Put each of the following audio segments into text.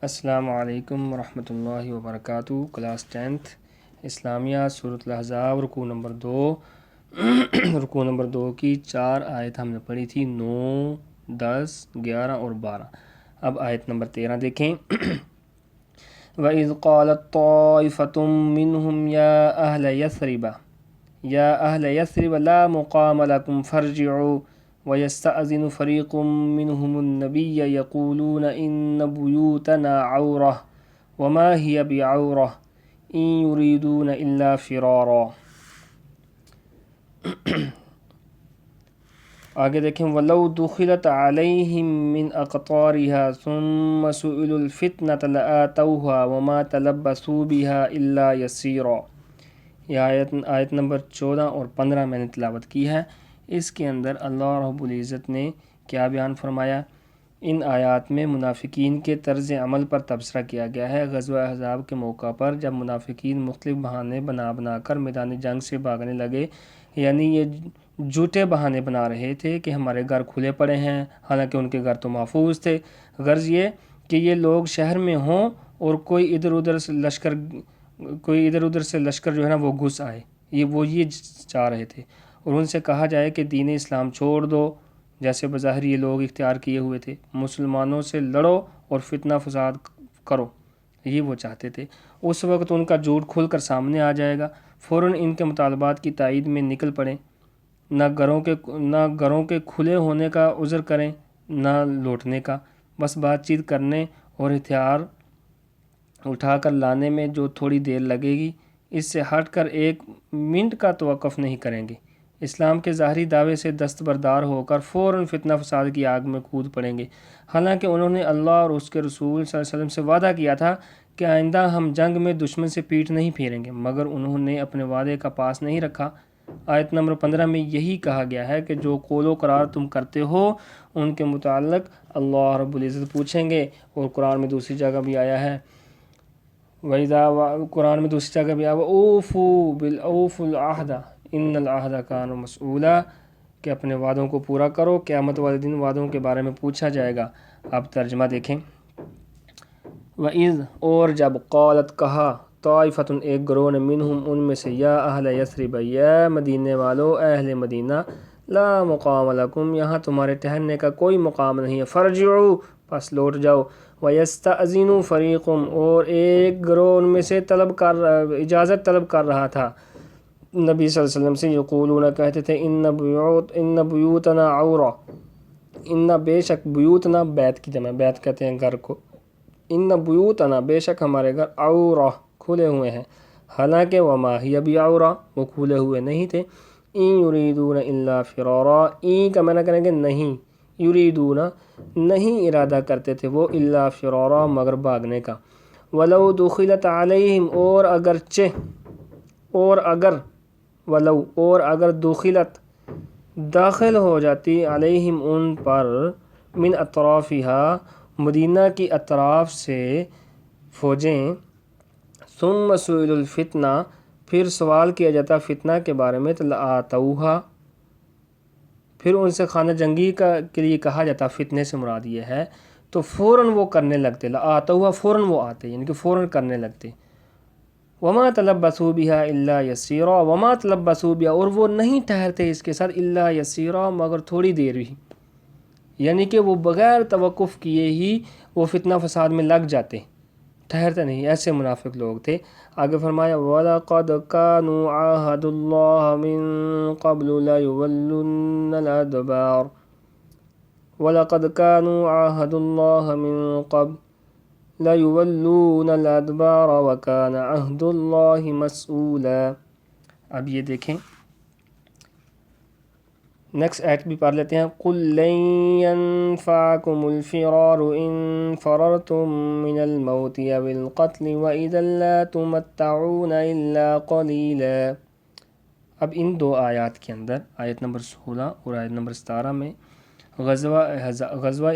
السلام علیکم ورحمۃ اللہ وبرکاتہ۔ کلاس 10th اسلامیہ سورۃ الاحزاب رکوع نمبر 2 رکوع نمبر 2 کی 4 آیت ہم نے پڑھی تھی، 9، 10، 11 اور 12۔ اب آیت نمبر 13 دیکھیں۔ وَإِذْ قَالَتْ طَائِفَةٌ مِّنْهُمْ يَا أَهْلَ يَثْرِبَ لَا مُقَامَ لَكُمْ فَارْجِعُوا وَيَسْتَأْذِنُ فَرِيقٌ مِّنْهُمُ النَّبِيَّ يَقُولُونَ إِنَّ بُيُوتَنَا عَوْرَةٌ وَمَا هِيَ بِعَوْرَةٍ إِن يُرِيدُونَ إِلَّا فِرَارًا۔ آگے دیکھیں، وَلَوْ دُخِلَتْ عَلَيْهِم مِّنْ أَقْطَارِهَا ثُمَّ سُئِلُوا الْفِتْنَةَ لَآتَوْهَا وَمَا تَلَبَّثُوا بِهَا إِلَّا يَسِيرًا۔ یہ آیت نمبر 14 اور 15 میں نے تلاوت کی ہے۔ اس کے اندر اللہ رب العزت نے کیا بیان فرمایا؟ ان آیات میں منافقین کے طرز عمل پر تبصرہ کیا گیا ہے۔ غزوہ احزاب کے موقع پر جب منافقین مختلف بہانے بنا کر میدان جنگ سے بھاگنے لگے، یعنی یہ جھوٹے بہانے بنا رہے تھے کہ ہمارے گھر کھلے پڑے ہیں، حالانکہ ان کے گھر تو محفوظ تھے۔ غرض یہ کہ یہ لوگ شہر میں ہوں اور کوئی ادھر ادھر سے لشکر جو ہے نا وہ گھس آئے، یہ چاہ رہے تھے، اور ان سے کہا جائے کہ دین اسلام چھوڑ دو، جیسے بظاہر یہ لوگ اختیار کیے ہوئے تھے، مسلمانوں سے لڑو اور فتنہ فساد کرو، یہ وہ چاہتے تھے۔ اس وقت ان کا جھوٹ کھل کر سامنے آ جائے گا، فوراً ان کے مطالبات کی تائید میں نکل پڑیں، نہ گھروں کے کھلے ہونے کا عذر کریں، نہ لوٹنے کا، بس بات چیت کرنے اور ہتھیار اٹھا کر لانے میں جو تھوڑی دیر لگے گی، اس سے ہٹ کر ایک منٹ کا توقف نہیں کریں گے۔ اسلام کے ظاہری دعوے سے دستبردار ہو کر فوراً فتنہ فساد کی آگ میں کود پڑیں گے، حالانکہ انہوں نے اللہ اور اس کے رسول صلی اللہ علیہ وسلم سے وعدہ کیا تھا کہ آئندہ ہم جنگ میں دشمن سے پیٹھ نہیں پھیریں گے، مگر انہوں نے اپنے وعدے کا پاس نہیں رکھا۔ آیت نمبر 15 میں یہی کہا گیا ہے کہ جو قول و قرار تم کرتے ہو ان کے متعلق اللہ رب العزت پوچھیں گے، اور قرآن میں دوسری جگہ بھی آیا ہے، اوفوا العہد ان العہد کان مسئولا، کہ اپنے وعدوں کو پورا کرو، قیامت والے دن وعدوں کے بارے میں پوچھا جائے گا۔ اب ترجمہ دیکھیں۔ وَإِذْ، اور جب، قالت کہا، طائفتٌ ایک گروہ نے، منہم ان میں سے، یا اہل یثرب یا مدینے والو، اہل مدینہ، لا مقام لکم یہاں تمہارے ٹھہرنے کا کوئی مقام نہیں ہے، فرجعوا پس لوٹ جاؤ، وَيَسْتَأْذِنُ فَرِيقٌ اور ایک گروہ ان میں سے اجازت طلب کر رہا تھا نبی صلی اللہ علیہ وسلم سے، یقولون کہتے تھے، ان بیوتنا عورہ، ان بے شک، بیوتنا بیت کی جمع، بیت کہتے ہیں گھر کو، ان بیوتنا بے شک ہمارے گھر، عورہ کھلے ہوئے ہیں، حالانکہ وما ہی بعورہ وہ کھلے ہوئے نہیں تھے، ان یریدون الا فرارا، این کا معنی کریں گے نہیں، یریدون نہیں ارادہ کرتے تھے وہ، الا فرارا مگر بھاگنے کا، ولو دخلت علیہم اور اگر دخلت داخل ہو جاتی علیہم ان پر، من اطرافہا مدینہ کی اطراف سے فوجیں، ثم سئلوا الفتنہ پھر سوال کیا جاتا فتنہ کے بارے میں، لآتوہا پھر ان سے خانہ جنگی کے لیے کہا جاتا، فتنے سے مراد یہ ہے، تو فوراً وہ کرنے لگتے، لآتوہا فوراً وہ آتے، یعنی کہ فوراً کرنے لگتے، وما تلبثوا بها الا یسیرا، وما تلبثوا بها اور وہ نہیں ٹھہرتے اس کے ساتھ، الا یسیرا مگر تھوڑی دیر ہی، یعنی کہ وہ بغیر توقف کیے ہی وہ فتنہ فساد میں لگ جاتے، ٹھہرتے نہیں، ایسے منافق لوگ تھے۔ آگے فرمایا، وَلَقَدْ كَانُوا عَاهَدُوا اللَّهَ مِن قَبْلُ لَيُوَلُّنَّ الْأَدْبَارَ وَلَقَدْ كَانُوا عَاهَدُوا اللَّهَ مِن قَبْلُ لَيُوَلُّونَ الْأَدْبَارَ وَكَانَ عَهْدُ اللَّهِ مَسْئُولًا۔ اب یہ دیکھیں، نیکسٹ ایٹ بھی پڑھ لیتے ہیں۔ قُل لَن يَنفَعَكُمُ الْفِرَارُ إِن فَرَرْتُم مِّنَ الْمَوْتِ أَوِ الْقَتْلِ وَإِذًا لَّا تُمَتَّعُونَ إِلَّا قَلِيلًا۔ اب ان دو آیات کے اندر، آیت نمبر 16 اور آیت نمبر 17 میں، غزوہ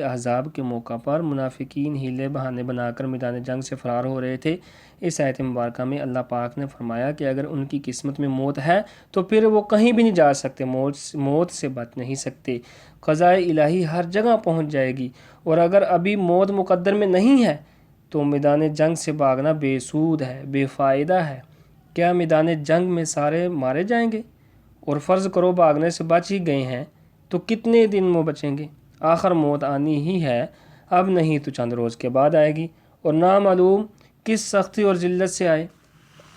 احزاب کے موقع پر منافقین ہیلے بہانے بنا کر میدان جنگ سے فرار ہو رہے تھے۔ اس آیت مبارکہ میں اللہ پاک نے فرمایا کہ اگر ان کی قسمت میں موت ہے تو پھر وہ کہیں بھی نہیں جا سکتے، موت سے بچ نہیں سکتے، قضاء الہی ہر جگہ پہنچ جائے گی، اور اگر ابھی موت مقدر میں نہیں ہے تو میدان جنگ سے بھاگنا بے سود ہے، بے فائدہ ہے۔ کیا میدان جنگ میں سارے مارے جائیں گے؟ اور فرض کرو بھاگنے سے بچ ہی گئے ہیں تو کتنے دن وہ بچیں گے؟ آخر موت آنی ہی ہے، اب نہیں تو چند روز کے بعد آئے گی، اور نامعلوم کس سختی اور ذلت سے آئے۔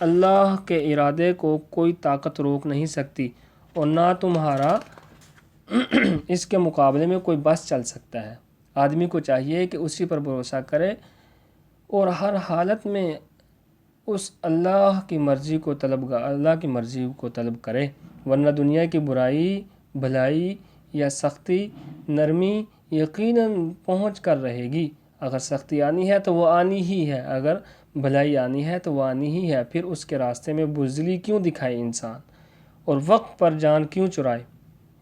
اللہ کے ارادے کو کوئی طاقت روک نہیں سکتی، اور نہ تمہارا اس کے مقابلے میں کوئی بس چل سکتا ہے۔ آدمی کو چاہیے کہ اسی پر بھروسہ کرے اور ہر حالت میں اس اللہ کی مرضی کو طلب کرے، ورنہ دنیا کی برائی، بھلائی یا سختی، نرمی یقیناً پہنچ کر رہے گی۔ اگر سختی آنی ہے تو وہ آنی ہی ہے، اگر بھلائی آنی ہے تو وہ آنی ہی ہے۔ پھر اس کے راستے میں بزدلی کیوں دکھائے انسان، اور وقت پر جان کیوں چرائے،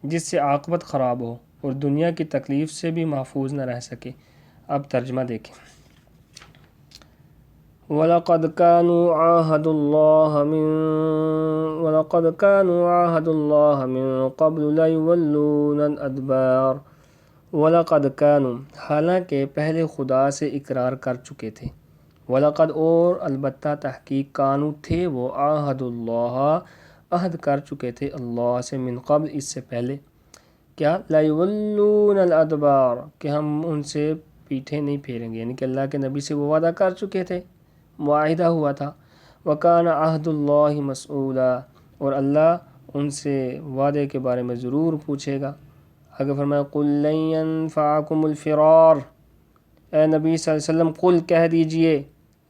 جس سے عاقبت خراب ہو اور دنیا کی تکلیف سے بھی محفوظ نہ رہ سکے۔ اب ترجمہ دیکھیں۔ وَلَقَدْ كَانُوا عَاهَدُوا اللَّهَ مِن قَبْلُ لَيُوَلُّونَ الْأَدْبَارَ۔ وَلَقَدْ كَانُوا، حالانکہ پہلے خدا سے اقرار کر چکے تھے، وَلَقَدْ اور البتہ تحقیق، کانو تھے وہ، عَاهَدُوا اللَّهَ عہد کر چکے تھے اللہ سے، من قبل اس سے پہلے، کیا لَيُوَلُّونَ الْأَدْبَارَ کہ ہم ان سے پیٹھیں نہیں پھیریں گے، یعنی کہ اللہ کے نبی سے وہ وعدہ کر چکے تھے، معاہدہ ہوا تھا۔ وَكَانَ عَهْدُ اللَّهِ مَسْئُولًا اور اللہ ان سے وعدے کے بارے میں ضرور پوچھے گا۔ آگے فرمایا قُل لَن يَنفَعَكُمُ الْفِرَارُ، اے نبی صلی اللہ علیہ وسلم قل کہہ دیجئے،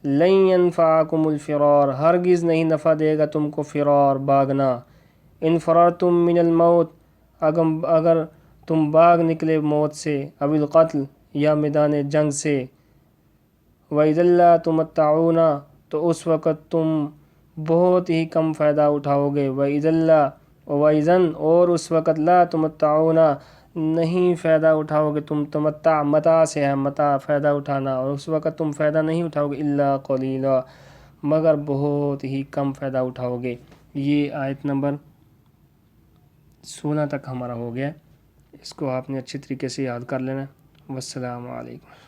لَن يَنفَعَكُمُ الْفِرَارُ ہرگز نہیں نفع دے گا تم کو فرار، بھاگنا، ان فررتم من الموت اگر تم بھاگ نکلے موت سے، او القتل یا میدان جنگ سے، وَإِذًا لَّا تُمَتَّعُونَ تو اس وقت تم بہت ہی کم فائدہ اٹھاؤ گے، وَإِذًا اور اس وقت لَّا تُمَتَّعُونَ نہیں فائدہ اٹھاؤ گے تم، تمتع متاع سے ہے، متاع فائدہ اٹھانا، اور اس وقت تم فائدہ نہیں اٹھاؤ گے، الا قلیلا مگر بہت ہی کم فائدہ اٹھاؤ گے۔ یہ آیت نمبر 16 تک ہمارا ہو گیا، اس کو آپ نے اچھی طریقے سے یاد کر لینا۔ والسلام علیکم۔